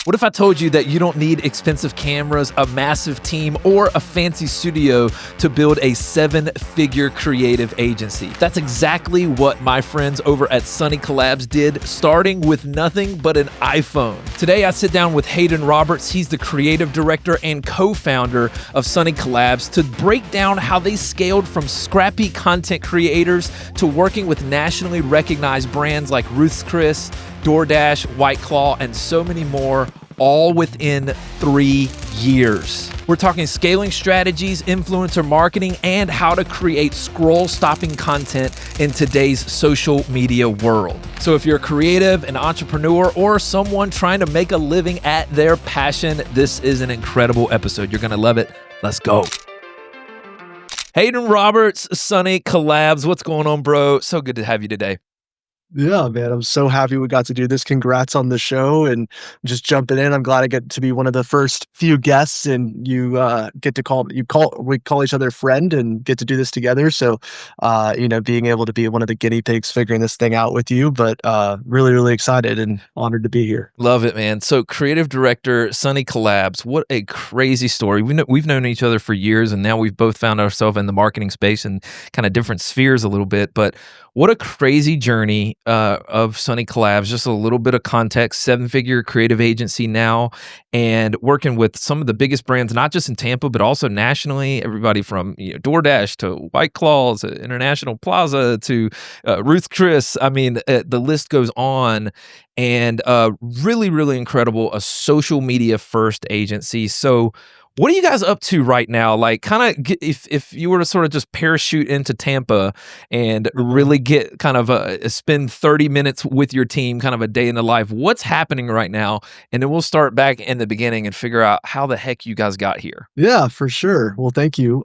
What if I told you that you don't need expensive cameras, a massive team, or a fancy studio to build a 7-figure creative agency? That's exactly what my friends over at Sunny Collabs did, starting with nothing but an iPhone. Today, I sit down with Hayden Roberts. He's the creative director and co-founder of Sunny Collabs to break down how they scaled from scrappy content creators to working with nationally recognized brands like Ruth's Chris, DoorDash, White Claw, and so many more, all within 3 years. We're talking scaling strategies, influencer marketing, and how to create scroll-stopping content in today's social media world. So if you're a creative, an entrepreneur, or someone trying to make a living at their passion, this is an incredible episode. You're gonna love it. Let's go. Hayden Roberts, Sunny Collabs. What's going on, bro? So good to have you today. Yeah, man, I'm so happy we got to do this. Congrats on the show and just jumping in. I'm glad I get to be one of the first few guests, and you get to we call each other friend and get to do this together. So, being able to be one of the guinea pigs figuring this thing out with you, but really, really excited and honored to be here. Love it, man. So creative director, Sunny Collabs, what a crazy story. We've known each other for years, and now we've both found ourselves in the marketing space and kind of different spheres a little bit, but what a crazy journey of Sunny Collabs. Just a little bit of context, 7-figure creative agency now, and working with some of the biggest brands, not just in Tampa, but also nationally. Everybody from DoorDash to White Claws, International Plaza to Ruth Chris. I mean, the list goes on. And really, really incredible, a social media first agency. So what are you guys up to right now? Like, kind of, if you were to sort of just parachute into Tampa and really get kind of spend 30 minutes with your team, kind of a day in the life, what's happening right now? And then we'll start back in the beginning and figure out how the heck you guys got here. Yeah, for sure. Well, thank you.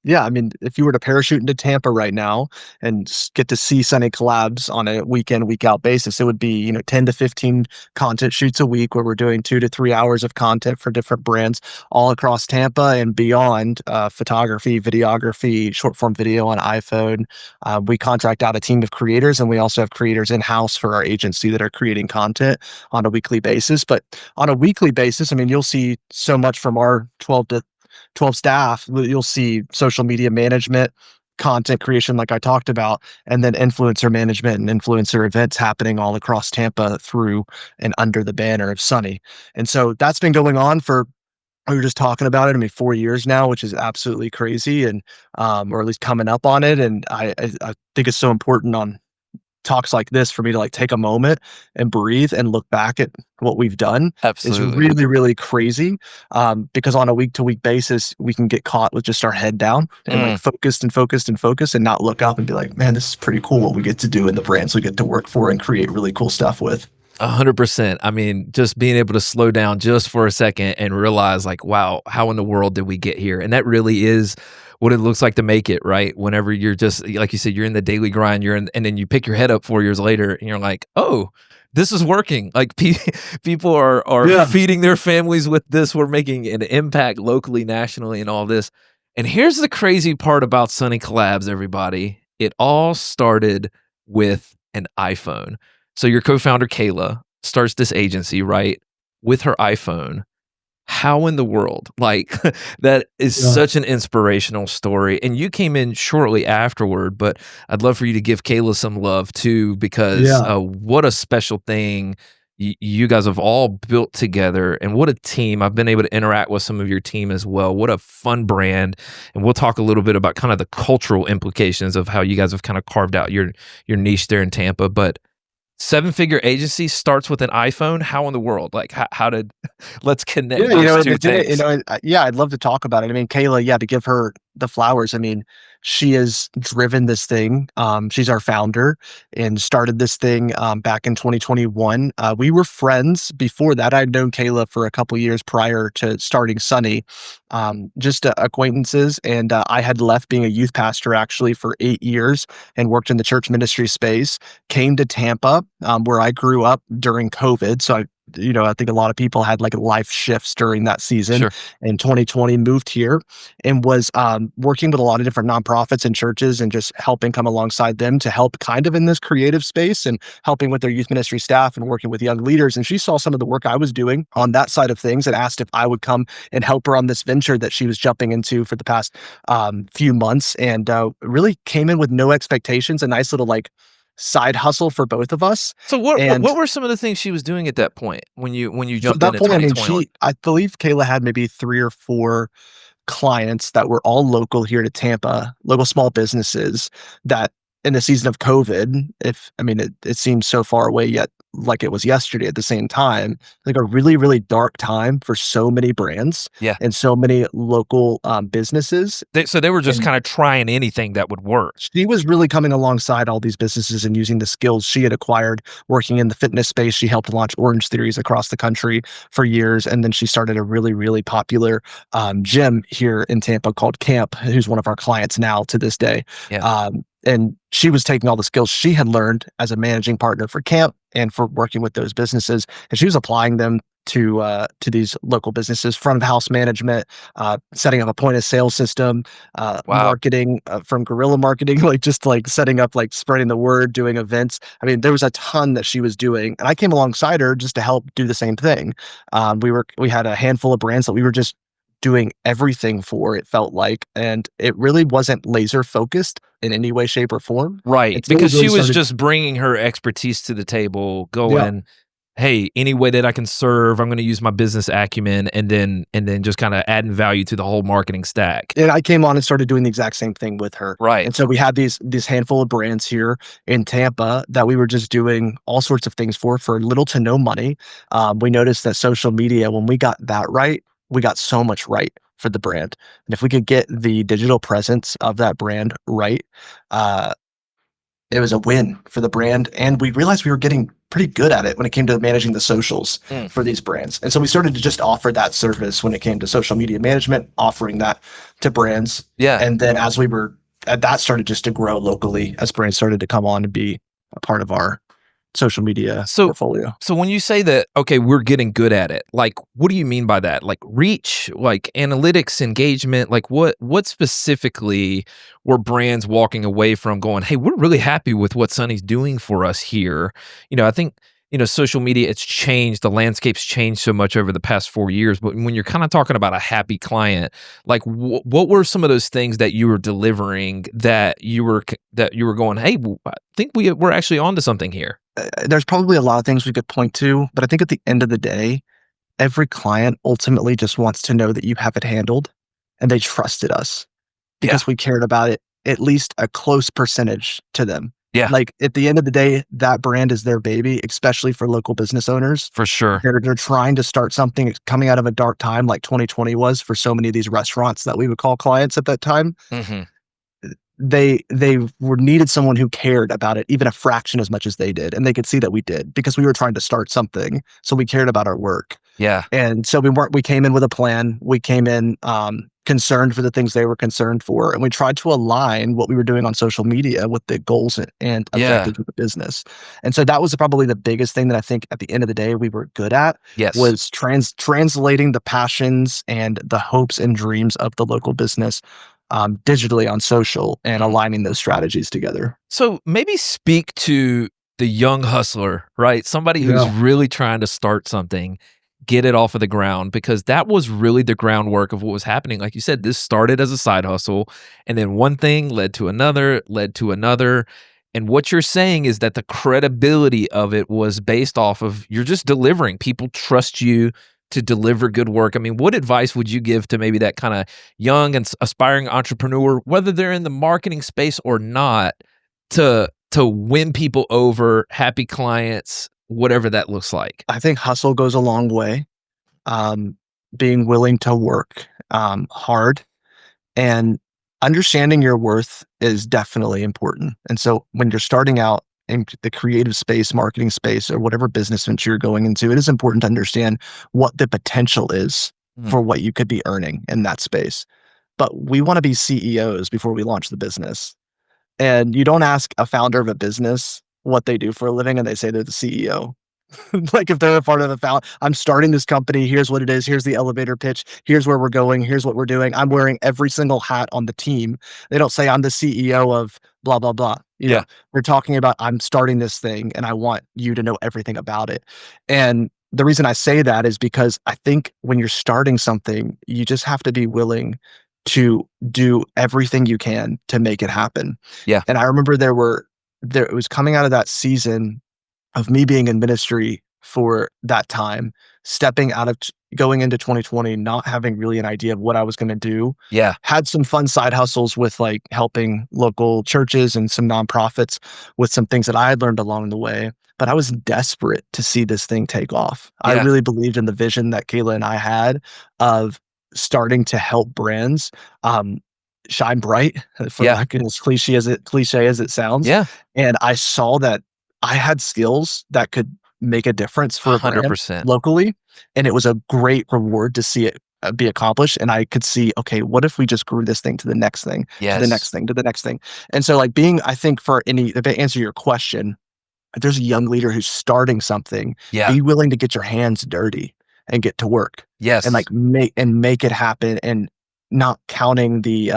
Yeah, I mean, if you were to parachute into Tampa right now and get to see Sunny Collabs on a week in, week out basis, it would be, 10 to 15 content shoots a week where we're doing 2 to 3 hours of content for different brands all across Tampa and beyond, photography, videography, short form video on iPhone. We contract out a team of creators, and we also have creators in-house for our agency that are creating content on a weekly basis. But on a weekly basis, I mean, you'll see so much from our 12 staff. You'll see social media management, content creation, like I talked about, and then influencer management and influencer events happening all across Tampa through and under the banner of Sunny. And so that's been going on for, we were just talking about it, I mean, 4 years now, which is absolutely crazy, and or at least coming up on it. And I think it's so important on talks like this for me to take a moment and breathe and look back at what we've done. Absolutely. Is really, really crazy. Because on a week to week basis, we can get caught with just our head down and focused and not look up and be like, man, this is pretty cool what we get to do and the brands we get to work for and create really cool stuff with. 100%. I mean, just being able to slow down just for a second and realize wow, how in the world did we get here? And that really is what it looks like to make it, right? Whenever you're just, like you said, you're in the daily grind, and then you pick your head up 4 years later and you're like, oh, this is working. Like people are feeding their families with this. We're making an impact locally, nationally, and all this. And here's the crazy part about Sunny Collabs, everybody. It all started with an iPhone. So your co-founder, Kayla, starts this agency, right, with her iPhone. How in the world? That is such an inspirational story. And you came in shortly afterward, but I'd love for you to give Kayla some love too, because what a special thing you guys have all built together, and what a team. I've been able to interact with some of your team as well. What a fun brand. And we'll talk a little bit about kind of the cultural implications of how you guys have kind of carved out your niche there in Tampa. But 7-figure agency starts with an iPhone. How in the world? How did? Let's connect those two things. I'd love to talk about it. I mean, Kayla, to give her the flowers. I mean, she has driven this thing. She's our founder and started this thing back in 2021. We were friends before that. I'd known Kayla for a couple years prior to starting Sunny, just acquaintances. And I had left being a youth pastor actually for 8 years and worked in the church ministry space, came to Tampa, where I grew up during COVID. So I I think a lot of people had like life shifts during that season. Sure. In 2020, moved here and was working with a lot of different nonprofits and churches and just helping come alongside them to help kind of in this creative space and helping with their youth ministry staff and working with young leaders. And she saw some of the work I was doing on that side of things and asked if I would come and help her on this venture that she was jumping into for the past few months, and really came in with no expectations, a nice little like side hustle for both of us. So what And what were some of the things she was doing at that point when you so at jumped in that in point, I mean, 2021? I believe Kayla had maybe 3 or 4 clients that were all local here to Tampa, local small businesses that in the season of COVID, if I mean, it seems so far away yet like it was yesterday at the same time, like a really, really dark time for so many brands Yeah. and so many local businesses. So they were just And kinda trying anything that would work. she was really coming alongside all these businesses and using the skills she had acquired working in the fitness space. She helped launch Orange Theories across the country for years. And then she started a really, really popular gym here in Tampa called Camp, who's one of our clients now to this day. Yeah. And she was taking all the skills she had learned as a managing partner for Camp and for working with those businesses, and she was applying them to these local businesses, front of house management, setting up a point of sale system, Wow. marketing from guerrilla marketing, like just like setting up, like spreading the word, doing events. I mean, there was a ton that she was doing, and I came alongside her just to help do the same thing. We had a handful of brands that we were just doing everything for. It felt like, and it really wasn't laser focused in any way, shape, or form Right, until we because really she was started. just bringing her expertise to the table, Yeah. going, "Hey, any way that I can serve, I'm gonna use my business acumen," and then just kinda adding value to the whole marketing stack. And I came on and started doing the exact same thing with her. Right. And so we had these handful of brands here in Tampa that we were just doing all sorts of things for little to no money. We noticed that social media, when we got that right, we got so much right for the brand. And if we could get the digital presence of that brand right, uh, it was a win for the brand. And we realized we were getting pretty good at it when it came to managing the socials Mm. for these brands. And so we started to just offer that service when it came to social media management, offering that to brands. Yeah. And then as we were, that started just to grow locally as brands started to come on and be a part of our social media So portfolio. so when you say that, okay, we're getting good at it, like, what do you mean by that? Like, reach, like, analytics, engagement, like, what specifically were brands walking away from going, "Hey, we're really happy with what Sunny's doing for us here." I think, social media, it's changed, the landscape's changed so much over the past 4 years, but when you're kinda talking about a happy client, like, what were some of those things that you were delivering that you were going, "Hey, I think we're actually onto something here." There's probably a lot of things we could point to, but I think at the end of the day, every client ultimately just wants to know that you have it handled and they trusted us Yeah. because we cared about it at least a close percentage to them. Yeah. Like at the end of the day, that brand is their baby, especially for local business owners. For sure. They're trying to start something. It's coming out of a dark time like 2020 was for so many of these restaurants that we would call clients at that time. Mhm. They were needed someone who cared about it even a fraction as much as they did, and they could see that we did because we were trying to start something, so we cared about our work. Yeah. And so we came in with a plan. We came in, concerned for the things they were concerned for, and we tried to align what we were doing on social media with the goals and Yeah. objectives of the business. And so that was probably the biggest thing that I think at the end of the day we were good at Yes. was translating the passions and the hopes and dreams of the local business, digitally on social and Mhm. aligning those strategies together. So maybe speak to the young hustler, right? Somebody who's Yeah. really trying to start something, get it off of the ground, because that was really the groundwork of what was happening. Like you said, this started as a side hustle, and then one thing led to another, led to another. And what you're saying is that the credibility of it was based off of you're just delivering. People trust you to deliver good work. I mean, what advice would you give to maybe that kind of young and aspiring entrepreneur, whether they're in the marketing space or not, to win people over, happy clients, whatever that looks like? I think hustle goes a long way. Um, Being willing to work hard and understanding your worth is definitely important. And so when you're starting out in the creative space, marketing space, or whatever business venture you're going into, it is important to understand what the potential is Mm. for what you could be earning in that space. But we want to be CEOs before we launch the business. And you don't ask a founder of a business what they do for a living and they say they're the CEO. Like if they're a part of the found, I'm starting this company. Here's what it is. Here's the elevator pitch. Here's where we're going. Here's what we're doing. I'm wearing every single hat on the team. They don't say I'm the CEO of blah, blah, blah. Yeah. We're talking about I'm starting this thing and I want you to know everything about it. And the reason I say that is because I think when you're starting something, you just have to be willing to do everything you can to make it happen. Yeah. And I remember it was coming out of that season of me being in ministry for that time, stepping out of going into 2020, not having really an idea of what I was gonna do. Yeah. Had some fun side hustles with, like, helping local churches and some nonprofits with some things that I had learned along the way, but I was desperate to see this thing take off. I Yeah. really believed in the vision that Kayla and I had of starting to help brands, um, shine bright, for Yeah. lack of as cliche as it sounds, Yeah. and I saw that I had skills that could make a difference for a brand 100%. locally, and it was a great reward to see it, be accomplished, and I could see, "Okay, what if we just grew this thing to the next thing, to the next Yes. thing, to the next thing?" And so, like, being I think for any to answer your question, if there's a young leader who's starting something, Yeah. be willing to get your hands dirty and get to work and Yes. like make it happen and not counting the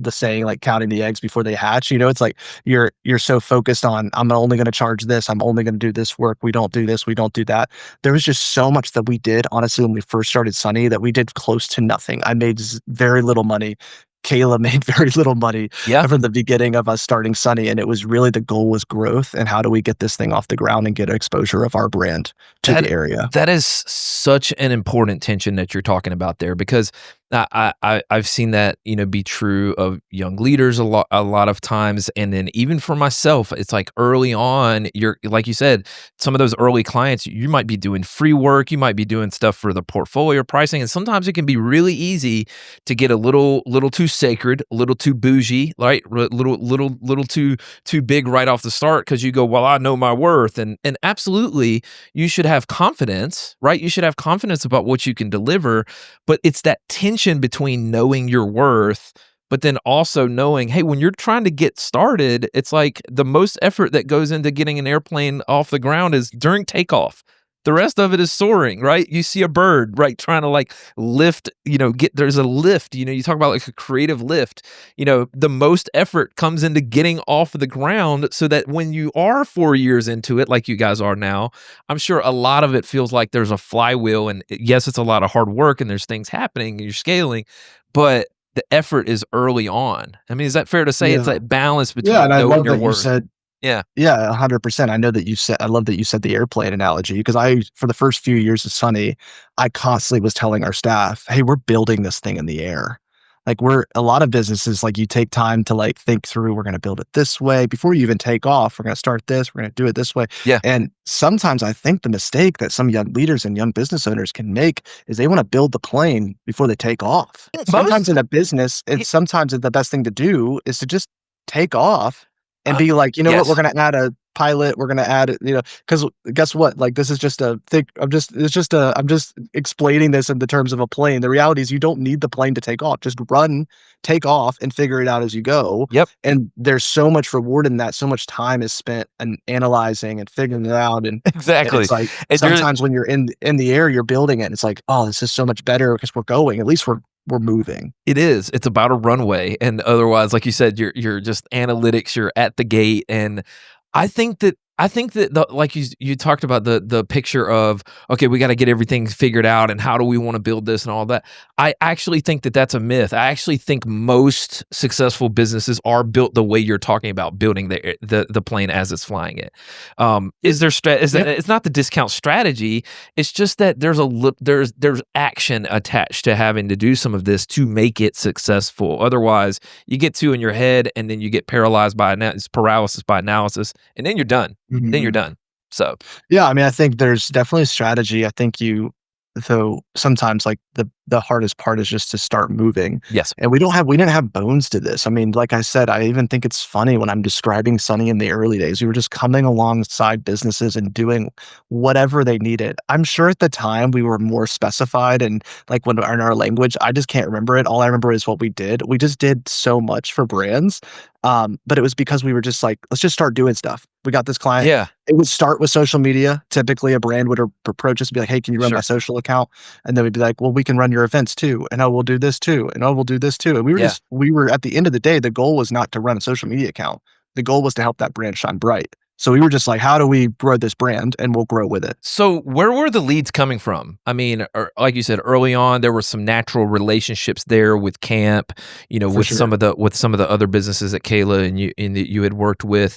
saying like counting the eggs before they hatch. It's like you're so focused on I'm only going to charge this, I'm only going to do this work. We don't do this, we don't do that. There was just so much that we did honestly when we first started Sunny that we did close to nothing. I made very little money. Kayla made very little money Yeah. from the beginning of us starting Sunny, and it was really the goal was growth and how do we get this thing off the ground and get exposure of our brand to That the area. that is such an important tension that you're talking about there because I've seen that be true of young leaders a lot of times, and then even for myself, it's like early on, you're like you said, some of those early clients, you might be doing free work, you might be doing stuff for the portfolio pricing, and sometimes it can be really easy to get a little too sacred, a little too bougie, right? Little too big right off the start because you go, well, I know my worth, and absolutely you should have confidence, right? You should have confidence about what you can deliver, but it's that tension between knowing your worth, but then also knowing, hey, when you're trying to get started, it's like the most effort that goes into getting an airplane off the ground is during takeoff. The rest of it is soaring, right? You see a bird, right, trying to like lift, there's a lift, you talk about like a creative lift. The most effort comes into getting off the ground so that when you are 4 years into it, like you guys are now, I'm sure a lot of it feels like there's a flywheel. And yes, it's a lot of hard work and there's things happening and you're scaling, but the effort is early on. I mean, is that fair to say? It's Yeah. that balance Yeah, between and I knowing love your that you worth. said Yeah. yeah, 100%. I love that you said the airplane analogy because for the first few years of Sunny, I constantly was telling our staff, "Hey, we're building this thing in the air." Like we're a lot of businesses, like you take time to like think through, we're going to build it this way before you even take off. We're going to start this, we're going to do it this way. Yeah. And sometimes I think the mistake that some young leaders and young business owners can make is they want to build the plane before they take off. Sometimes Most in a business, it's sometimes the best thing to do is to just take off and uh, be like, "You know what? We're yes. gonna add a pilot. We're gonna add, because guess what? Like, this is just a thing. I'm just explaining this in the terms of a plane. The reality is you don't need the plane to take off. Just run, take off, and figure it out as you go. Yep. And there's so much reward in that. So much time is spent and analyzing and figuring it out. And Exactly. it's like And you're sometimes when you're in the air, you're building it. And it's like, oh, this is so much better because we're going. At least we're moving. It is. It's about a runway, and otherwise, like you said, you're just analytics. You're at the gate, and I think that like you talked about the picture of okay, we got to get everything figured out, and how do we want to build this and all that. I actually think that that's a myth. I actually think most successful businesses are built the way you're talking about building the plane as it's flying it. Is there is Yeah. that it's not the discount strategy. It's just that there's action attached to having to do some of this to make it successful. Otherwise, you get too in your head, and then you get paralyzed by paralysis by analysis, and then you're done. Then you're Mhm. done. So, Yeah, I mean, I think there's definitely strategy. I think though sometimes like the hardest part is just to start moving. yes. And we didn't have bones to this. I mean, like I said, I even think it's funny when I'm describing Sunny in the early days. We were just coming alongside businesses and doing whatever they needed. I'm sure at the time we were more specified and like when in our language, I just can't remember it. All I remember is what we did. We just did so much for brands. But it was because we were just like, let's just start doing stuff. We got this client. Yeah, It would start with social media. Typically, a brand would approach us and be like, "Hey, can you run my sure. social account?" And then we'd be like, "Well, we can run your events too." And oh, we'll do this too. And oh, we'll do this too. And Yeah. we were at the end of the day, the goal was not to run a social media account. The goal was to help that brand shine bright. So we were just like, how do we grow this brand and we'll grow with it So where were the leads coming from? I mean, like you said early on, there were some natural relationships there with camp, for with sure. some of the other businesses that Kayla and that you had worked with,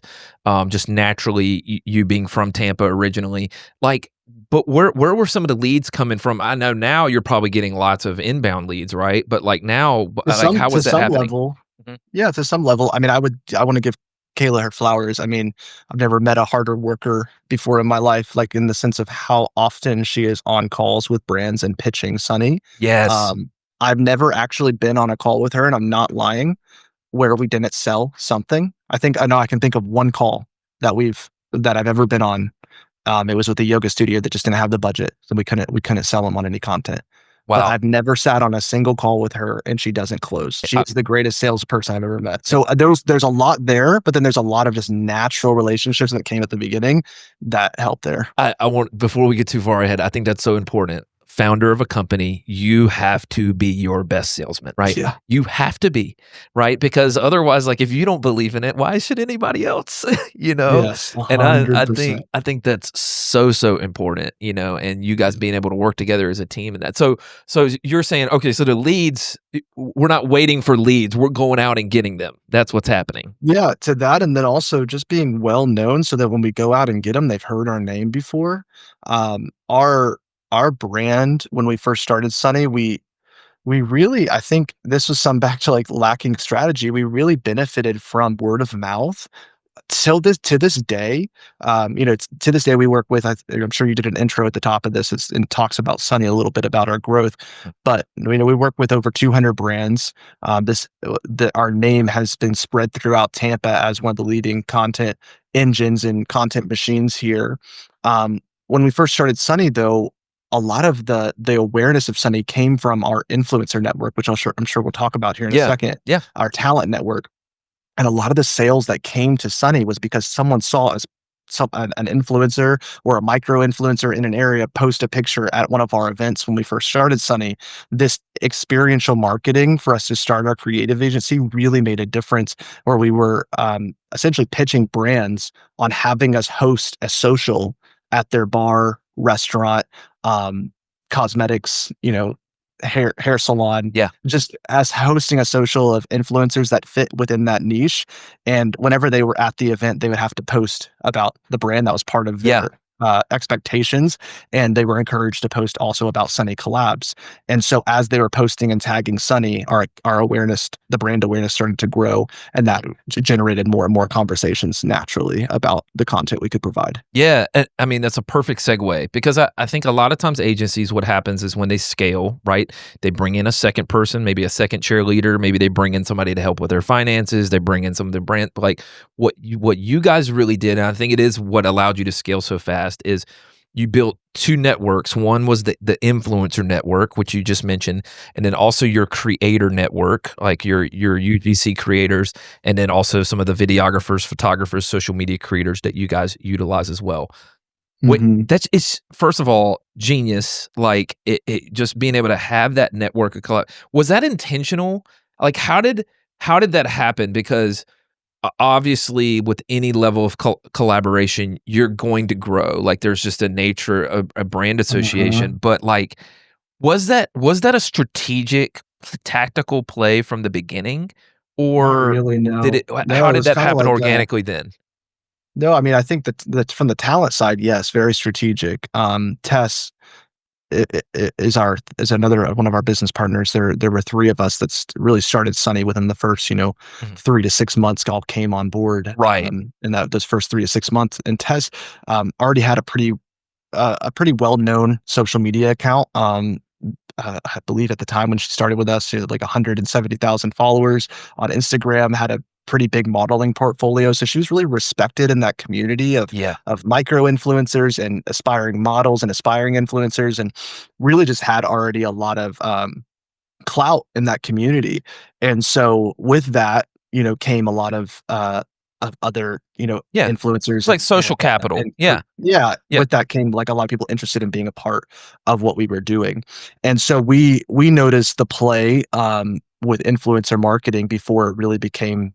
just naturally you being from Tampa originally. Like, but where were some of the leads coming from? I know now you're probably getting lots of inbound leads, right? But like now, like how To was that some happening? level, Mhm. yeah, to some level. I mean, I want to give Kayla her flowers. I mean, I've never met a harder worker before in my life, like in the sense of how often she is on calls with brands and pitching Sunny. Yes. Um, I've never actually been on a call with her, and I'm not lying, where we didn't sell something. I know I can think of one call that I've ever been on. It was with a yoga studio that just didn't have the budget, so we couldn't sell them on any content. But Wow. I've never sat on a single call with her and she doesn't close. She is the greatest salesperson I've ever met. So there's a lot there, but then there's a lot of just natural relationships that came at the beginning that helped there. I want before we get too far ahead, I think that's so important. Founder of a company, you have to be your best salesman, right? Yeah. You have to be, right? Because otherwise, like if you don't believe in it, why should anybody else? you know? Yes, And $100%. I think that's so important, and you guys being able to work together as a team and that. So you're saying, okay, so the leads, we're not waiting for leads, we're going out and getting them. That's what's happening. Yeah, to that, and then also just being well known so that when we go out and get them, they've heard our name before. Um, our our brand, when we first started Sunny, we really, I think this was some back to, like, lacking strategy. We really benefited from word of mouth. To this day, to this day, we work with, I'm sure you did an intro at the top of this, and talks about Sunny a little bit about our growth, but, we work with over 200 brands. Our name has been spread throughout Tampa as one of the leading content engines and content machines here. When we first started Sunny, though, a lot of the awareness of Sunny came from our influencer network, which I'm sure we'll talk about here in a Yeah. second, Yeah. our talent network. And a lot of the sales that came to Sunny was because someone saw us, an influencer or a micro influencer in an area post a picture at one of our events when we first started Sunny. This experiential marketing for us to start our creative agency really made a difference, where we were essentially pitching brands on having us host a social at their bar, restaurant, um, cosmetics, hair salon, Yeah. just as hosting a social of influencers that fit within that niche. And whenever they were at the event, they would have to post about the brand. That was part of Yeah. their expectations. And they were encouraged to post also about Sunny Collabs. And so as they were posting and tagging Sunny, our awareness, the brand awareness started to grow. And that generated more and more conversations naturally about the content we could provide. Yeah, and I mean, that's a perfect segue because I think a lot of times agencies, what happens is when they scale, right? They bring in a second person, maybe a second cheerleader, maybe they bring in somebody to help with their finances, they bring in some of their brand. Like what you guys really did, and I think it is what allowed you to scale so fast, is you built two networks. One was the influencer network, which you just mentioned, and then also your creator network, like your UGC creators, and then also some of the videographers, photographers, social media creators that you guys utilize as well. Wait, Mhm. that's it's first of all genius. Like it just being able to have that network of was that intentional? Like how did that happen? Because obviously with any level of collaboration you're going to grow, like there's just a nature of a brand Uh-huh. association, but like was that a strategic tactical play from the beginning, Not or really, did no. it No, how it did was that kinda happen like, organically then? no, I mean, I think that from the talent side, yes, very strategic. Tess is another one of our business partners. There were 3 of us that's really started Sunny within the first, Mhm. 3 to 6 months, all came on board, Right. in those first 3 to 6 months. And Tess, already had a pretty well-known social media account. I believe at the time when she started with us, she had like 170,000 followers on Instagram, had a pretty big modeling portfolio. So she was really respected in that community Yeah. of micro influencers and aspiring models and aspiring influencers, and really just had already a lot of clout in that community. And so with that, came a lot of other, Yeah. It's influencers like social capital. Yeah. yeah, Yep. with that came like a lot of people interested in being a part of what we were doing. And so we noticed the play with influencer marketing before it really became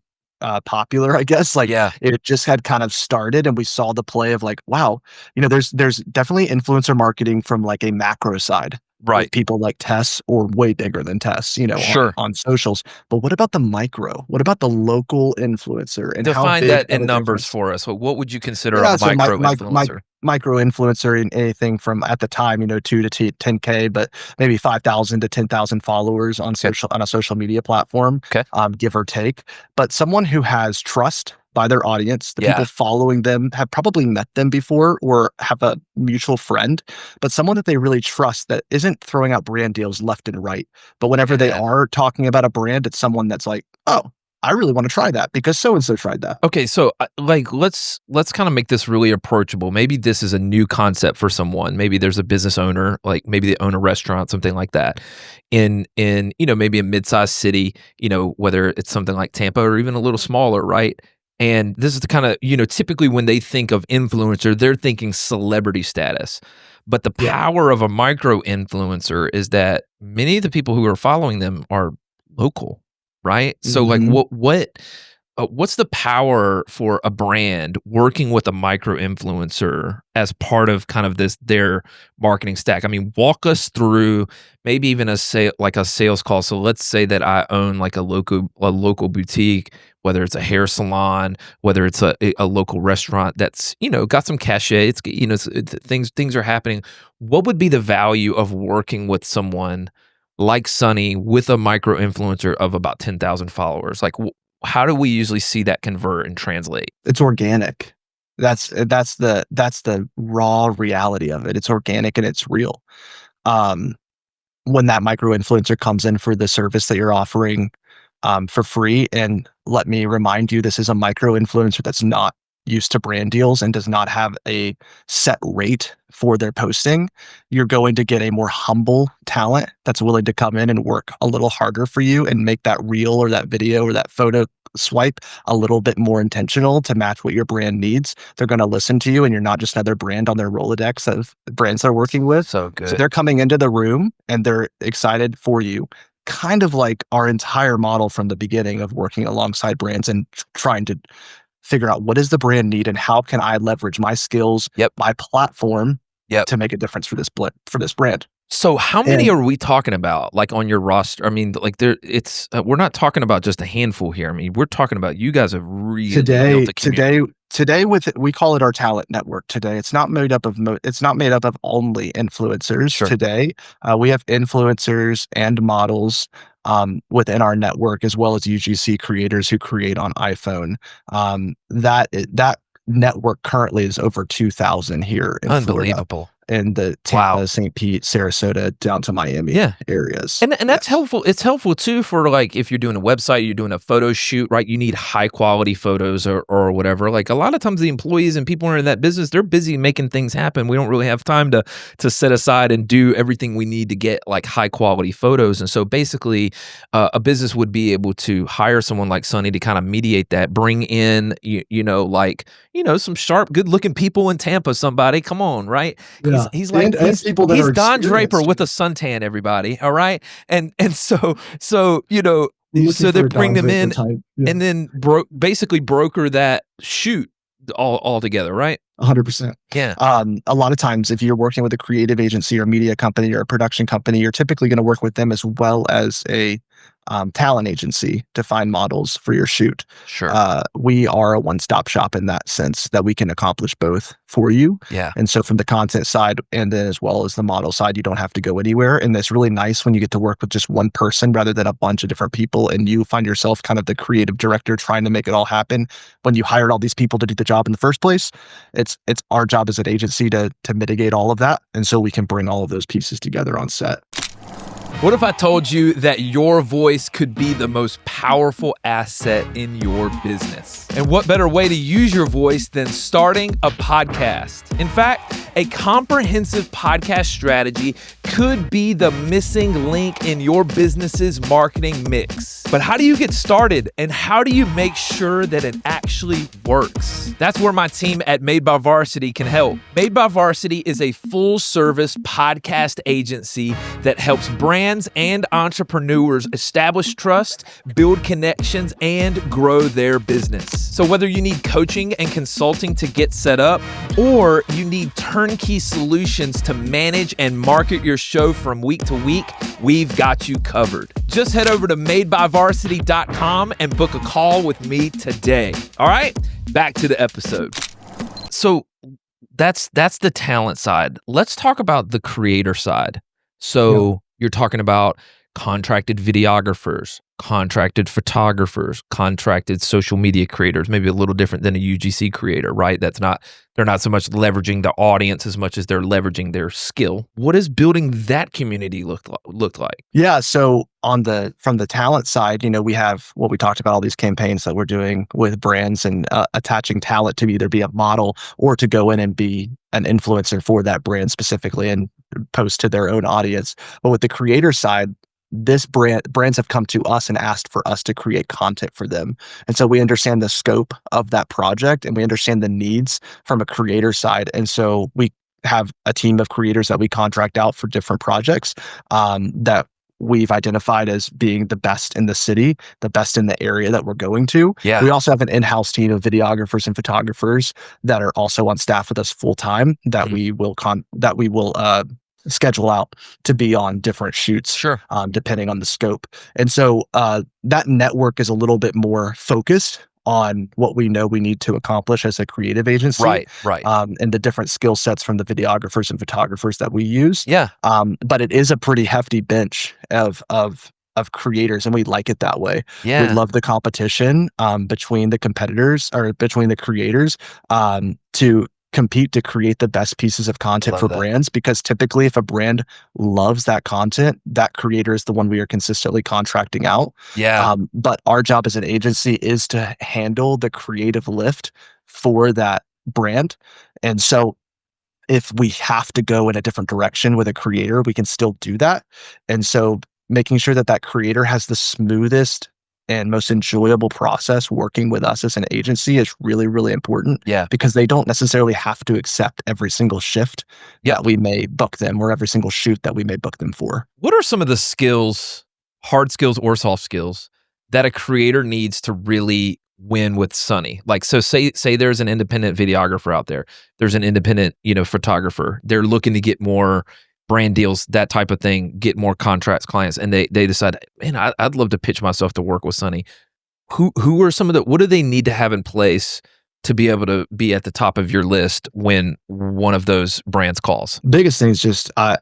popular, I guess. Like Yeah. it just had kind of started and we saw the play of like, wow, there's definitely influencer marketing from like a macro side with Right. people like Tess or way bigger than Tess, on Sure. on socials. But what about the micro? What about the local influencer and how Define big that of in a numbers difference? for us. What would you consider a Yeah, so micro influencer? micro influencer in anything from at the time, 2 to 10K, but maybe 5,000 to 10,000 followers Okay. on a social media platform, Okay. give or take. But someone who has trust by their audience, the people Yeah. following them have probably met them before or have a mutual friend, but someone that they really trust that isn't throwing out brand deals left and right. But whenever they Yeah. are talking about a brand, it's someone that's like, oh, I really want to try that because so and so tried that. Okay, so like let's kind of make this really approachable. Maybe this is a new concept for someone. Maybe there's a business owner, like maybe they own a restaurant, something like that, in maybe a mid-sized city, whether it's something like Tampa or even a little smaller, right? And this is the kind of typically when they think of influencer, they're thinking celebrity status. But the Yeah. power of a micro influencer is that many of the people who are following them are local, right? So like Mhm. what's the power for a brand working with a micro influencer as part of kind of their marketing stack? I mean, walk us through maybe even a sales call. So let's say that I own like a local boutique, whether it's a hair salon, whether it's a local restaurant that's got some cachet. Things are happening. What would be the value of working with someone like Sunny with a micro influencer of about 10,000 followers? Like, how do we usually see that convert and translate? It's organic. That's the raw reality of it. It's organic and it's real. Um, when that micro influencer comes in for the service that you're offering, for free, and let me remind you, this is a micro influencer that's not used to brand deals and does not have a set rate for their posting. You're going to get a more humble talent that's willing to come in and work a little harder for you and make that reel or that video or that photo swipe a little bit more intentional to match what your brand needs. They're going to listen to you and you're not just another brand on their Rolodex of brands they're working with. So So good. they're coming into the room and they're excited for you. Kind of like our entire model from the beginning of working alongside brands and trying to figure out what does the brand need and how can I leverage my skills, Yep. my platform Yep. to make a difference for this brand. So how many And are we talking about, like, on your roster? I mean, like, we're not talking about just a handful here. I mean, we're talking about you guys have really built today a today community. today with it, we call it our talent network today. It's not made up of only influencers Sure. today. We have influencers and models within our network, as well as UGC creators who create on iPhone. That network currently is over 2,000 here in Florida, Unbelievable. in the Wow. Tampa, St. Pete, Sarasota, down to Miami Yeah. areas. And that's Yes. helpful. It's helpful too for, like, if you're doing a website, you're doing a photo shoot, right? You need high quality photos or whatever. Like, a lot of times the employees and people who are in that business, they're busy making things happen. We don't really have time to set aside and do everything we need to get like high quality photos. And so basically, a business would be able to hire someone like Sunny to kind of mediate that, bring in some sharp, good looking people in Tampa. Somebody, come on, right? Yeah. He's like And people that he's are Don Draper experienced. with a suntan, everybody, all right? And so, We're looking so they for a bring Don them Draper in type. Yeah. and then basically broker that shoot all together, right? 100%. Yeah, A lot of times, if you're working with a creative agency or media company or a production company, you're typically going to work with them as well as a talent agency to find models for your shoot. sure. We are a one-stop shop in that sense that we can accomplish both for you. Yeah. And so from the content side and then as well as the model side, you don't have to go anywhere. And it's really nice when you get to work with just one person rather than a bunch of different people and you find yourself kind of the creative director trying to make it all happen. When you hired all these people to do the job in the first place, it's our job as an agency to mitigate all of that. And so we can bring all of those pieces together on set. What if I told you that your voice could be the most powerful asset in your business? And what better way to use your voice than starting a podcast? In fact, a comprehensive podcast strategy could be the missing link in your business's marketing mix. But how do you get started and how do you make sure that it actually works? That's where my team at Made by Varsity can help. Made by Varsity is a full-service podcast agency that helps brands and entrepreneurs establish trust, build connections, and grow their business. So whether you need coaching and consulting to get set up, or you need turnkey solutions to manage and market your show from week to week, we've got you covered. Just head over to madebyvarsity.com and book a call with me today. All right, back to the episode. So that's the talent side. Let's talk about the creator side. So you're talking about contracted videographers, contracted photographers, contracted social media creators, maybe a little different than a UGC creator, right? They're not so much leveraging the audience as much as they're leveraging their skill. What does building that community look like? Yeah. So from the talent side, we have what we talked about, all these campaigns that we're doing with brands and attaching talent to either be a model or to go in and be an influencer for that brand specifically and post to their own audience. But with the creator side, brands have come to us and asked for us to create content for them. And so we understand the scope of that project and we understand the needs from a creator side. And so we have a team of creators that we contract out for different projects that we've identified as being the best in the city, the best in the area that we're going to. Yeah. We also have an in-house team of videographers and photographers that are also on staff with us full time that we will schedule out to be on different shoots, Sure. Depending on the scope. And so that network is a little bit more focused on what we know we need to accomplish as a creative agency. Right. And the different skill sets from the videographers and photographers that we use. Yeah. But it is a pretty hefty bench of creators, and we like it that way. Yeah. We love the competition between the competitors or between the creators to compete to create the best pieces of content for brands, because typically if a brand loves that content, that creator is the one we are consistently contracting out. Yeah. But our job as an agency is to handle the creative lift for that brand. And so if we have to go in a different direction with a creator, we can still do that. And so making sure that creator has the smoothest and most enjoyable process working with us as an agency is really, really important. Yeah. Because they don't necessarily have to accept every single shift that we may book them or every single shoot that we may book them for. What are some of the skills, hard skills or soft skills, that a creator needs to really win with Sunny? Like, so say there's an independent videographer out there. There's an independent, photographer. They're looking to get more brand deals, that type of thing, get more contracts, clients, and they decide, man, I'd love to pitch myself to work with Sunny. Who are some of what do they need to have in place to be able to be at the top of your list when one of those brands calls? Biggest thing is just, I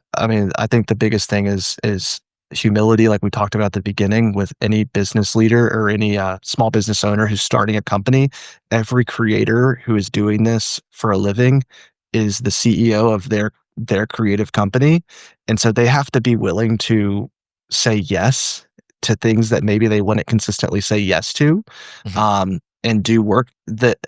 think the biggest thing is humility, like we talked about at the beginning with any business leader or any small business owner who's starting a company. Every creator who is doing this for a living is the CEO of their creative company. And so they have to be willing to say yes to things that maybe they wouldn't consistently say yes to, and do work that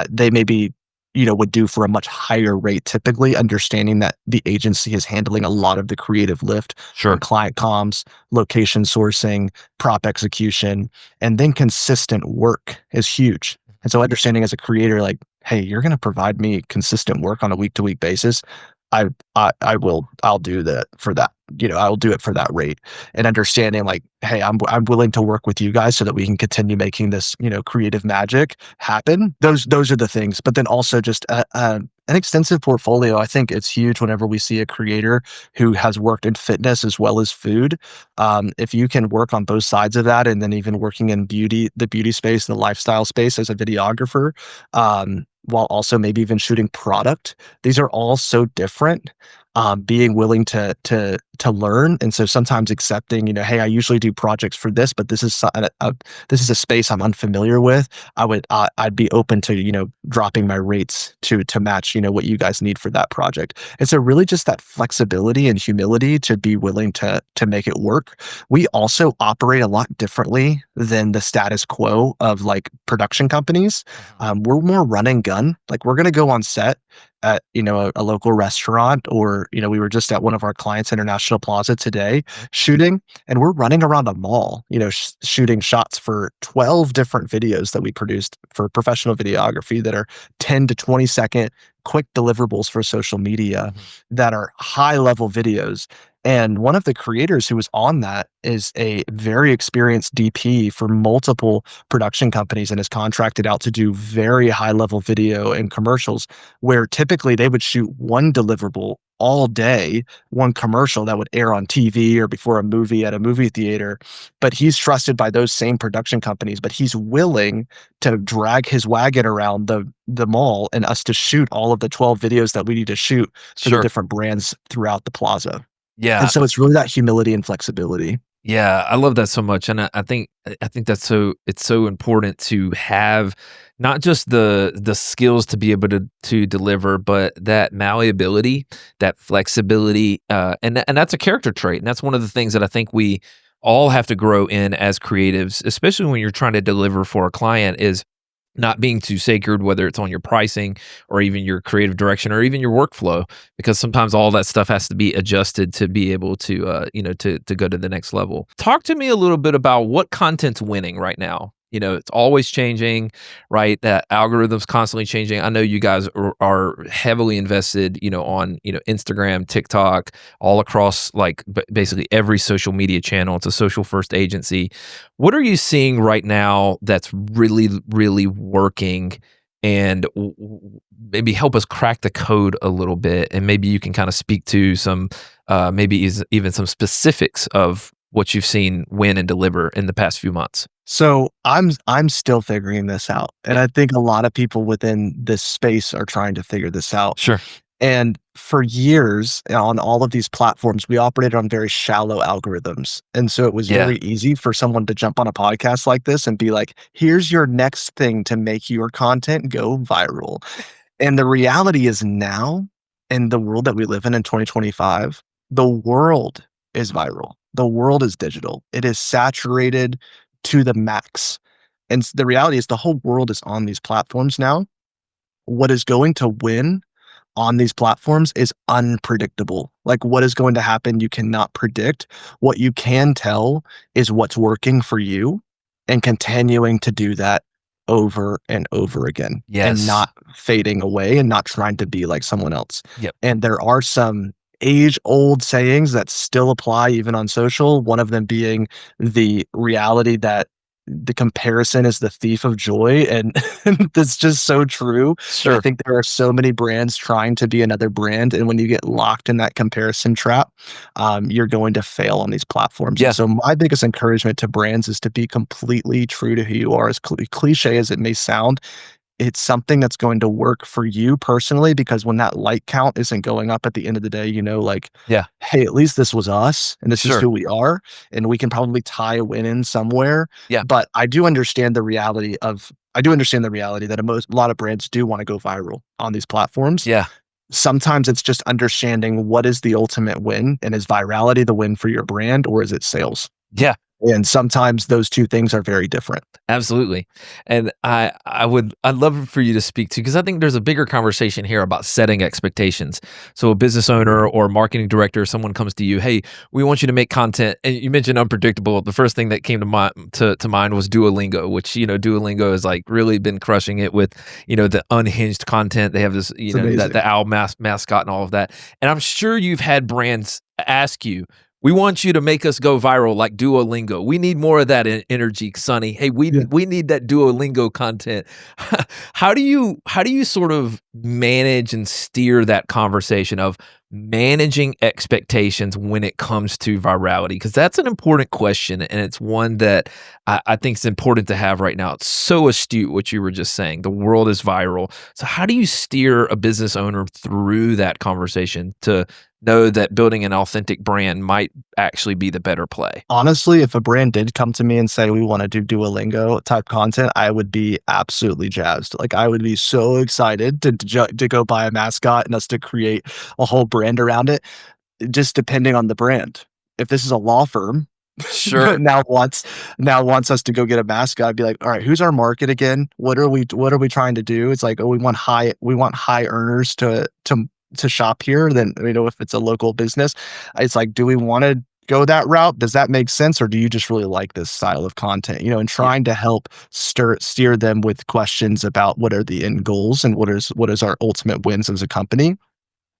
they maybe, would do for a much higher rate, typically understanding that the agency is handling a lot of the creative lift. Sure. Client comms, location sourcing, prop execution, and then consistent work is huge. And so understanding as a creator, like, hey, you're going to provide me consistent work on a week-to-week basis. I'll do that for that. I'll do it for that rate, and understanding like, hey, I'm willing to work with you guys so that we can continue making this, creative magic happen. Those are the things. But then also just an extensive portfolio. I think it's huge whenever we see a creator who has worked in fitness as well as food. If you can work on both sides of that, and then even working in the beauty space, the lifestyle space as a videographer, while also maybe even shooting product. These are all so different. Being willing to learn, and so sometimes accepting, hey, I usually do projects for this, but this is a space I'm unfamiliar with. I'd be open to dropping my rates to match what you guys need for that project. And so really just that flexibility and humility to be willing to make it work. We also operate a lot differently than the status quo of like production companies. We're more run and gun. Like we're gonna go on set at, a local restaurant, or, we were just at one of our clients' International Plaza today Mhm. shooting, and we're running around a mall, shooting shots for 12 different videos that we produced for professional videography that are 10 to 20-second quick deliverables for social media Mhm. that are high level videos. And one of the creators who was on that is a very experienced DP for multiple production companies and is contracted out to do very high level video and commercials, where typically they would shoot one deliverable all day, one commercial that would air on TV or before a movie at a movie theater. But he's trusted by those same production companies, but he's willing to drag his wagon around the mall and us to shoot all of the 12 videos that we need to shoot for the Sure. different brands throughout the plaza. And Yeah. so it's really that humility and flexibility. Yeah, I love that so much, and I think that's it's so important to have not just the skills to be able to deliver, but that malleability, that flexibility, and that's a character trait, and that's one of the things that I think we all have to grow in as creatives, especially when you're trying to deliver for a client, is not being too sacred, whether it's on your pricing or even your creative direction or even your workflow, because sometimes all that stuff has to be adjusted to be able to, to go to the next level. Talk to me a little bit about what content's winning right now. It's always changing, right? That algorithm's constantly changing. I know you guys are heavily invested, on, Instagram, TikTok, all across like basically every social media channel. It's a social first agency. What are you seeing right now that's really, really working, and maybe help us crack the code a little bit, and maybe you can kind of speak to some, maybe even some specifics of what you've seen win and deliver in the past few months? So I'm still figuring this out, and Yeah, I think a lot of people within this space are trying to figure this out. sure. And for years on all of these platforms, we operated on very shallow algorithms. And so it was Yeah. very easy for someone to jump on a podcast like this and be like, here's your next thing to make your content go viral. And the reality is now, in the world that we live in 2025, the world is viral. The world is digital. It is saturated to the max. And the reality is the whole world is on these platforms now. What is going to win on these platforms is unpredictable. Like, what is going to happen, you cannot predict. What you can tell is what's working for you and continuing to do that over and over again and Yes. not fading away and not trying to be like someone else. Yep. And there are some age old sayings that still apply even on social, one of them being the reality that the comparison is the thief of joy, and that's just so true. And I Sure. think there are so many brands trying to be another brand, and when you get locked in that comparison trap, you're going to fail on these platforms. And Yeah. so my biggest encouragement to brands is to be completely true to who you are. As cliche as it may sound, it's something that's going to work for you personally, because when that like count isn't going up at the end of the day, like, Yeah. hey, at least this was us and this is Sure. who we are, and we can probably tie a win in somewhere. Yeah. But I do understand the reality that a lot of brands do want to go viral on these platforms. Yeah. Sometimes it's just understanding what is the ultimate win, and is virality the win for your brand, or is it sales? Yeah. And sometimes those two things are very different. Absolutely. And I'd love for you to speak to, because I think there's a bigger conversation here about setting expectations. So a business owner or marketing director, someone comes to you, "Hey, we want you to make content." And you mentioned unpredictable. The first thing that came to mind was Duolingo, which, Duolingo has like really been crushing it with, the unhinged content. They have this, It's that amazing. the owl mascot and all of that. And I'm sure you've had brands ask you, "We want you to make us go viral like Duolingo. We need more of that energy, Sonny. Hey, Yeah. we need that Duolingo content." How do you sort of manage and steer that conversation of managing expectations when it comes to virality? Because that's an important question, and it's one that I think is important to have right now. It's so astute what you were just saying. The world is viral. So how do you steer a business owner through that conversation to know that building an authentic brand might actually be the better play? Honestly, if a brand did come to me and say, we want to do Duolingo type content, I would be absolutely jazzed. Like, I would be so excited to go buy a mascot and us to create a whole brand around it, just depending on the brand. If this is a law firm, Sure. now wants us to go get a mascot. I'd be like, all right, who's our market again? What are we trying to do? It's like, oh, we want high earners to shop here. Then, if it's a local business, it's like, do we want to go that route? Does that make sense, or do you just really like this style of content? And Yeah. trying to help steer them with questions about what are the end goals and what is our ultimate wins as a company,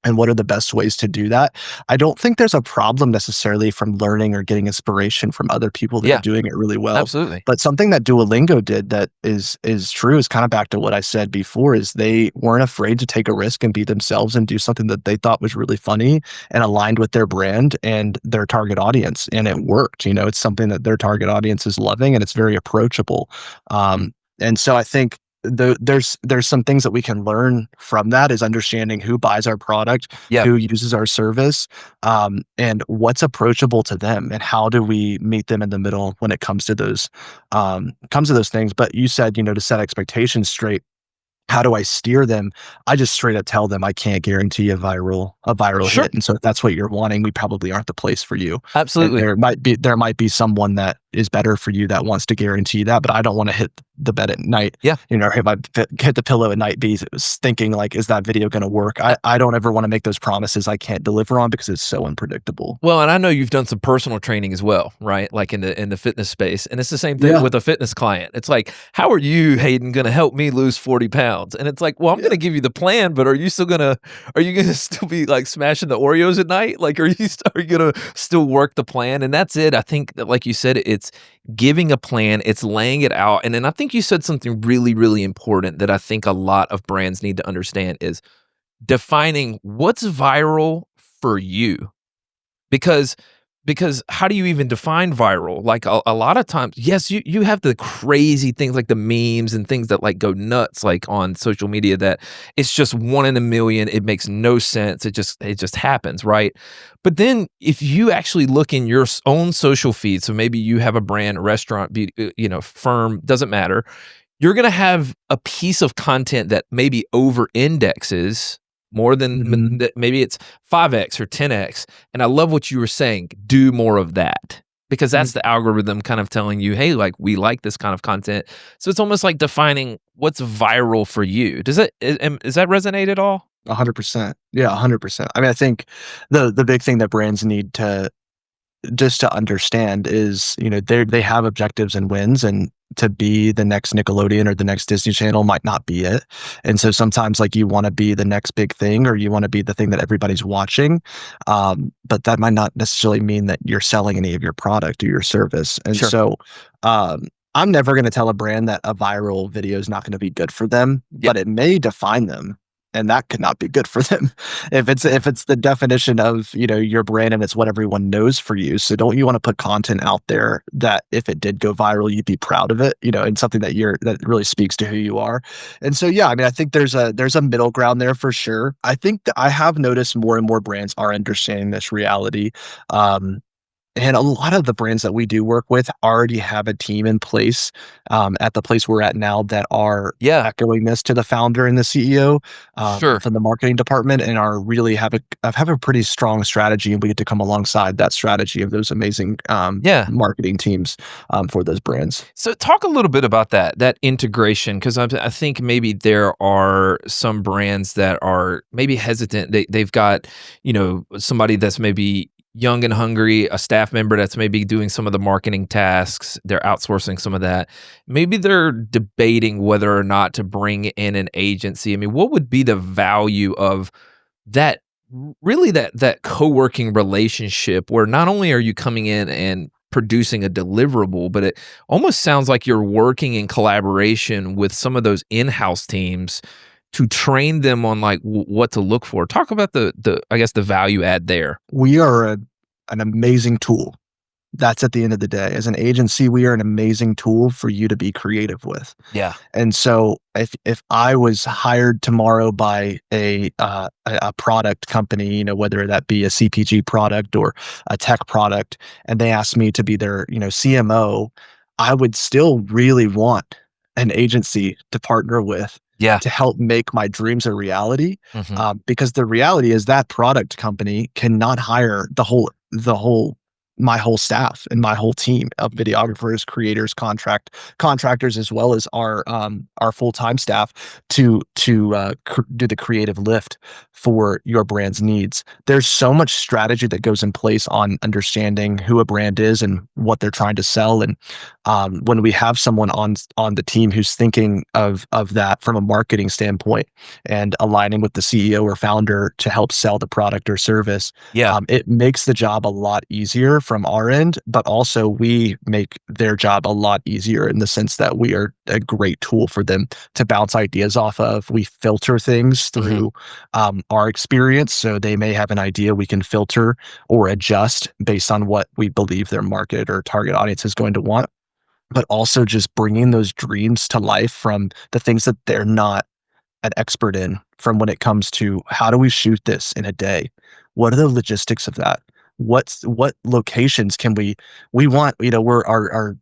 and what are the best ways to do that. I don't think there's a problem necessarily from learning or getting inspiration from other people that are Yeah, doing it really well. absolutely. But something that Duolingo did that is true, is kind of back to what I said before, is they weren't afraid to take a risk and be themselves and do something that they thought was really funny and aligned with their brand and their target audience. And it worked. It's something that their target audience is loving, and it's very approachable. Mm. And so I think there's some things that we can learn from that, is understanding who buys our product, Yeah, who uses our service, and what's approachable to them, and how do we meet them in the middle when it comes to those things. But you said, to set expectations straight. How do I steer them? I just straight up tell them I can't guarantee a viral sure. hit. And so if that's what you're wanting, we probably aren't the place for you. And Absolutely. there might be someone that is better for you that wants to guarantee that, but I don't want to hit the bed at night, Yeah. hit the pillow at night, be thinking like, is that video going to work? I don't ever want to make those promises I can't deliver on, because it's so unpredictable. Well, and I know you've done some personal training as well, right? Like in the fitness space. And it's the same thing Yeah. with a fitness client. It's like, how are you, Hayden, gonna help me lose 40 pounds? And it's like, well, I'm Yeah. gonna give you the plan, but are you gonna still be like smashing the Oreos at night? Like, are you gonna still work the plan? And that's it. I think that, like you said, it's giving a plan, it's laying it out. And then I think you said something really, really important that I think a lot of brands need to understand is defining what's viral for you. Because how do you even define viral? Like a lot of times, yes, you have the crazy things like the memes and things that like go nuts like on social media that it's just one in a million. It makes no sense. It just happens, right? But then if you actually look in your own social feed, so maybe you have a brand, restaurant, firm, doesn't matter. You're gonna have a piece of content that maybe over indexes more than Mhm. maybe it's 5x or 10x. And I love what you were saying. Do more of that because that's Mhm. the algorithm kind of telling you, hey, like we like this kind of content. So it's almost like defining what's viral for you. Does that resonate at all? 100%. Yeah, 100%. I mean, I think the big thing that brands need to just to understand is, they have objectives and wins, and to be the next Nickelodeon or the next Disney Channel might not be it. And so sometimes, like, you want to be the next big thing, or you want to be the thing that everybody's watching. But that might not necessarily mean that you're selling any of your product or your service. And Sure. so, I'm never going to tell a brand that a viral video is not going to be good for them, Yeah. but it may define them. And that could not be good for them if it's the definition of, your brand, and it's what everyone knows for you. So don't you want to put content out there that if it did go viral, you'd be proud of it, and something that really speaks to who you are. And so, yeah, I mean, I think there's a middle ground there for sure. I think that I have noticed more and more brands are understanding this reality. Um, and a lot of the brands that we do work with already have a team in place, at the place we're at now, that are Yeah. echoing this to the founder and the CEO, Sure. from the marketing department, and are really have a pretty strong strategy, and we get to come alongside that strategy of those amazing, Yeah. marketing teams, for those brands. So talk a little bit about that integration, because I think maybe there are some brands that are maybe hesitant. They've got somebody that's maybe young and hungry, a staff member that's maybe doing some of the marketing tasks. They're outsourcing some of that. Maybe they're debating whether or not to bring in an agency. I mean, what would be the value of that? Really, that co-working relationship where not only are you coming in and producing a deliverable, but it almost sounds like you're working in collaboration with some of those in-house teams to train them on like what to look for. Talk about the I guess the value add there. We are an amazing tool. That's at the end of the day. As an agency, we are an amazing tool for you to be creative with. Yeah. And so if I was hired tomorrow by a product company, whether that be a CPG product or a tech product, and they asked me to be their, CMO, I would still really want an agency to partner with, Yeah. to help make my dreams a reality. Mhm. Because the reality is that product company cannot hire the whole my whole staff and my whole team of videographers, creators, contractors, as well as our full-time staff to do the creative lift for your brand's needs. There's so much strategy that goes in place on understanding who a brand is and what they're trying to sell. And when we have someone on the team who's thinking of that from a marketing standpoint and aligning with the CEO or founder to help sell the product or service, Yeah. it makes the job a lot easier from our end, but also we make their job a lot easier in the sense that we are a great tool for them to bounce ideas off of. We filter things Mhm. through our experience. So they may have an idea we can filter or adjust based on what we believe their market or target audience is going to want, but also just bringing those dreams to life from the things that they're not an expert in, from when it comes to how do we shoot this in a day? What are the logistics of that? What locations can we want, we're our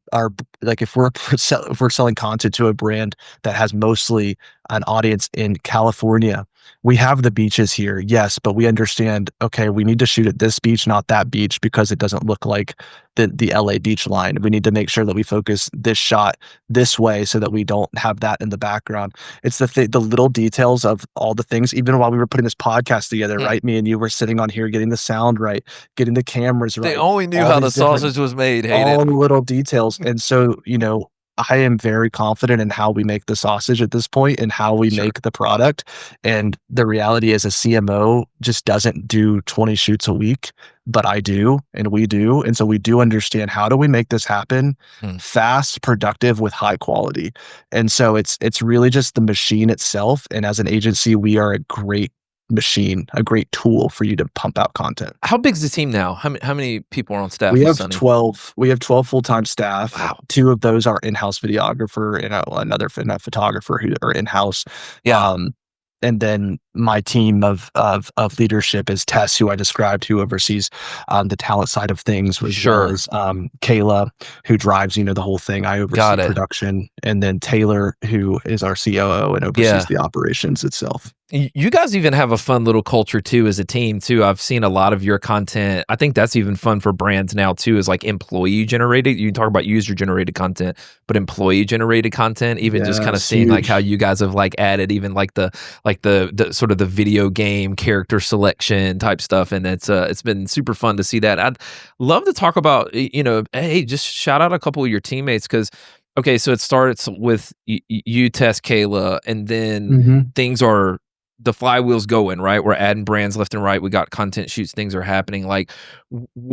like if we're if we're selling content to a brand that has mostly an audience in California, we have the beaches here, yes, but we understand, okay, we need to shoot at this beach, not that beach, because it doesn't look like the LA beach line. We need to make sure that we focus this shot this way so that we don't have that in the background. It's the little details of all the things. Even while we were putting this podcast together, Hmm. right? Me and you were sitting on here getting the sound right, getting the cameras They right, only knew all how the these different sausage was made, all Hayden. the little details. And so, I am very confident in how we make the sausage at this point and how we Sure. make the product. And the reality is a CMO just doesn't do 20 shoots a week, but I do and we do. And so we do understand, how do we make this happen Hmm. fast, productive with high quality. And so it's really just the machine itself. And as an agency, we are a great machine, a great tool for you to pump out content. How big's the team now? How many people are on staff We with have Sunny? 12 we have 12 full-time staff. Wow. 2 of those are in-house videographer and, another a photographer who are in-house. Yeah. Um, and then my team of leadership is Tess, who I described, who oversees, the talent side of things, as well Sure. as, Kayla, who drives, the whole thing. I oversee Got it. production, and then Taylor, who is our COO and oversees Yeah. the operations itself. You guys even have a fun little culture too as a team too. I've seen a lot of your content. I think that's even fun for brands now too, is like employee generated. You talk about user generated content, but employee generated content, even just kind of Yes, seeing like how huge. you guys have like added even like the sort of the video game character selection type stuff. And it's been super fun to see that. I'd love to talk about, hey, just shout out a couple of your teammates because okay, so it starts with you, Tess, Kayla, and then Mhm. things are the flywheel's going, right? We're adding brands left and right. We got content shoots, things are happening. Like,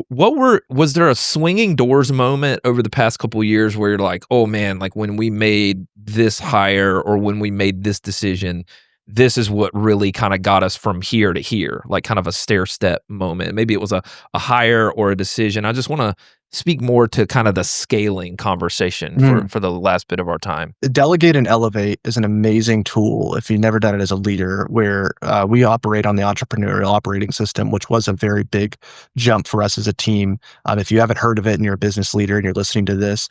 was there a swinging doors moment over the past couple years where you're like, oh man, like when we made this hire or when we made this decision, this is what really kind of got us from here to here, like kind of a stair step moment. Maybe it was a hire or a decision. I just want to speak more to kind of the scaling conversation for Mm. the last bit of our time. Delegate and Elevate is an amazing tool if you've never done it as a leader, where we operate on the entrepreneurial operating system, which was a very big jump for us as a team. If you haven't heard of it and you're a business leader and you're listening to this,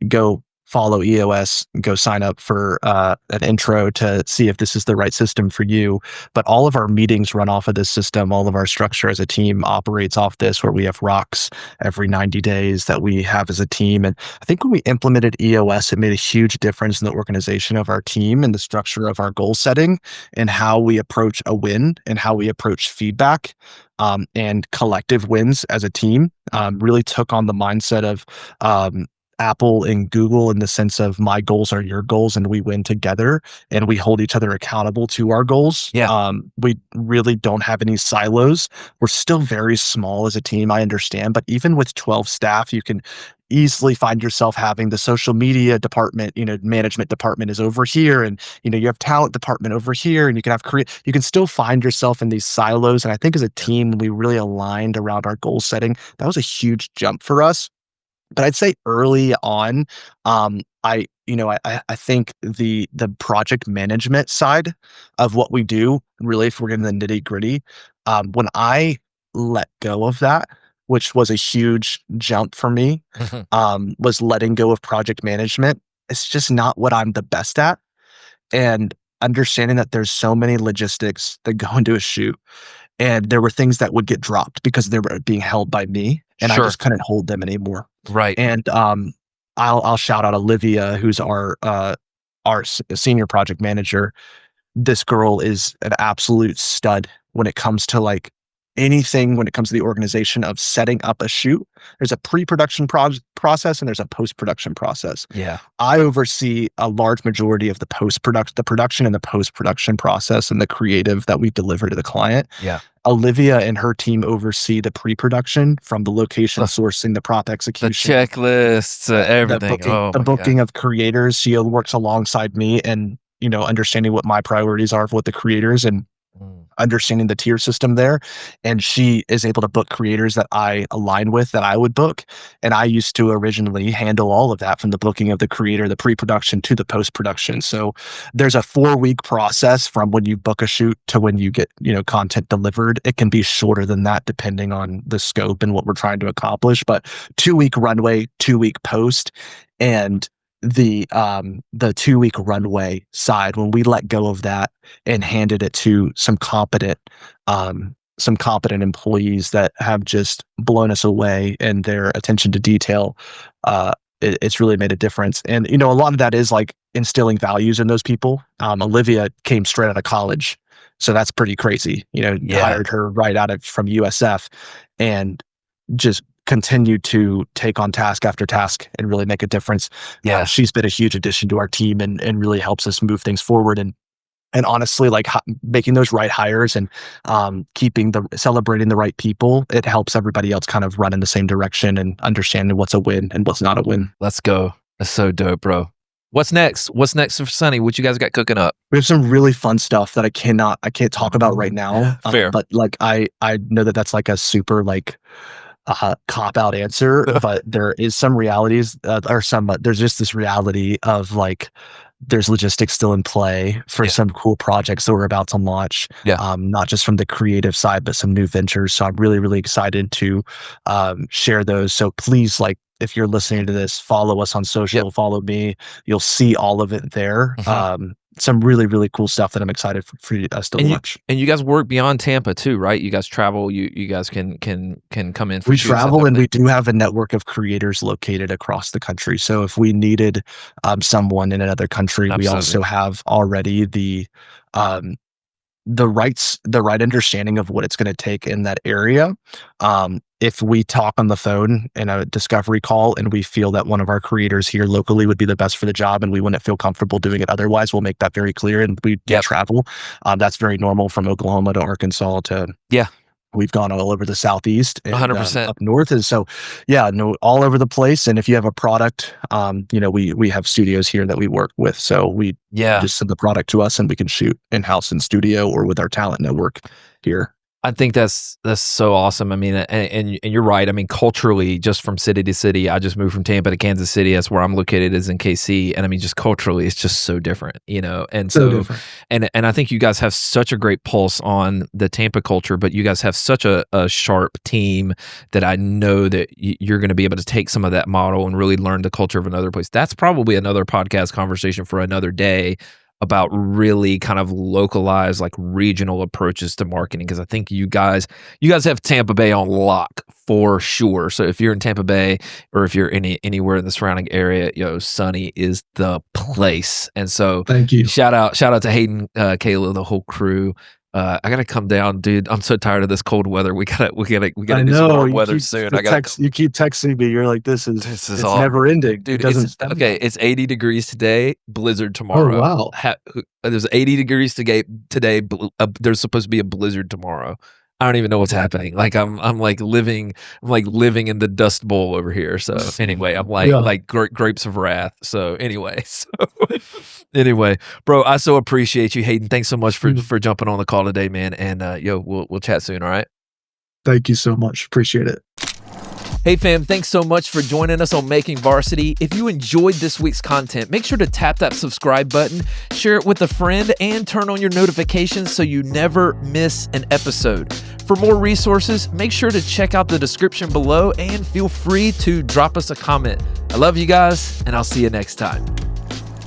go follow EOS, go sign up for an intro to see if this is the right system for you. But all of our meetings run off of this system. All of our structure as a team operates off this, where we have rocks every 90 days that we have as a team. And I think when we implemented EOS, it made a huge difference in the organization of our team and the structure of our goal setting and how we approach a win and how we approach feedback, and collective wins as a team. Really took on the mindset of Apple and Google, in the sense of my goals are your goals and we win together and we hold each other accountable to our goals. Yeah. We really don't have any silos. We're still very small as a team, I understand, but even with 12 staff, you can easily find yourself having the social media department, management department is over here, and you have talent department over here, and you can have you can still find yourself in these silos. And I think as a Yeah. team, we really aligned around our goal setting. That was a huge jump for us. But I'd say early on, I think the project management side of what we do, really, if we're getting the nitty-gritty, when I let go of that, which was a huge jump for me, was letting go of project management. It's just not what I'm the best at, and understanding that there's so many logistics that go into a shoot, and there were things that would get dropped because they were being held by me, and I Sure. just couldn't hold them anymore. Right. And I'll shout out Olivia, who's our senior project manager. This girl is an absolute stud when it comes to like anything when it comes to the organization of setting up a shoot. There's a pre-production process and there's a post-production process. Yeah. I oversee a large majority of the production and the post-production process and the creative that we deliver to the client. Yeah. Olivia and her team oversee the pre-production from the location sourcing, the prop The execution, checklists, everything. Oh the my booking God. of creators. She works alongside me and, understanding what my priorities are with the creators and Mm. understanding the tier system there. And she is able to book creators that I align with that I would book. And I used to originally handle all of that from the booking of the creator, the pre-production to the post-production. So there's a 4-week process from when you book a shoot to when you get, content delivered. It can be shorter than that depending on the scope and what we're trying to accomplish, but 2-week runway, 2-week post. And the 2-week runway side, when we let go of that and handed it to some competent employees that have just blown us away and their attention to detail, it's really made a difference. And a lot of that is like instilling values in those people. Olivia came straight out of college, so that's pretty crazy. Hired her right from USF and just continued to take on task after task and really make a difference. Yeah. She's been a huge addition to our team and really helps us move things forward. And honestly, like making those right hires and celebrating the right people, it helps everybody else kind of run in the same direction and understanding what's a win and what's not a win. Let's go. That's so dope, bro. What's next? What's next for Sunny? What you guys got cooking up? We have some really fun stuff that I can't talk about right now. Fair. But like I know that that's like a super like cop out answer, but there is some realities there's just this reality of like there's logistics still in play for some cool projects that we're about to launch. Not just from the creative side, but some new ventures. So I'm really, really excited to share those. So please, like, if you're listening to this, follow us on social, follow me. You'll see all of it there. Some really, really cool stuff that I'm excited for us to launch. And you guys work beyond Tampa too, right? You guys travel. You guys can come in. We travel, and we do have a network of creators located across the country. So if we needed someone in another country, we also have already the right understanding of what it's going to take in that area. If we talk on the phone in a discovery call and we feel that one of our creators here locally would be the best for the job and we wouldn't feel comfortable doing it otherwise, we'll make that very clear and we travel. That's very normal from Oklahoma to Arkansas to we've gone all over the Southeast and 100% up north. And so, all over the place. And if you have a product, we have studios here that we work with. So we just send the product to us and we can shoot in-house in studio or with our talent network here. I think that's so awesome. I mean, and you're right. I mean, culturally, just from city to city, I just moved from Tampa to Kansas City. That's where I'm located, is in KC. And I mean, just culturally, it's just so different, And so and I think you guys have such a great pulse on the Tampa culture, but you guys have such a sharp team that I know that you're going to be able to take some of that model and really learn the culture of another place. That's probably another podcast conversation for another day, about really kind of localized, like regional approaches to marketing. Because I think you guys have Tampa Bay on lock for sure. So if you're in Tampa Bay or if you're anywhere in the surrounding area, Sunny is the place. And so thank you. Shout out to Hayden, Kayla, the whole crew. I gotta come down, dude. I'm so tired of this cold weather. We gotta do some warm weather soon. You keep texting me. You're like, this is all never ending, dude. It It's 80 degrees today. Blizzard tomorrow. Oh wow. There's 80 degrees today. There's supposed to be a blizzard tomorrow. I don't even know what's happening. Like I'm living in the Dust Bowl over here. So anyway, I'm like grapes of wrath. So anyway, bro, I so appreciate you, Hayden. Thanks so much for jumping on the call today, man. And we'll chat soon. All right. Thank you so much. Appreciate it. Hey fam, thanks so much for joining us on Making Varsity. If you enjoyed this week's content, make sure to tap that subscribe button, share it with a friend, and turn on your notifications so you never miss an episode. For more resources, make sure to check out the description below and feel free to drop us a comment. I love you guys, and I'll see you next time.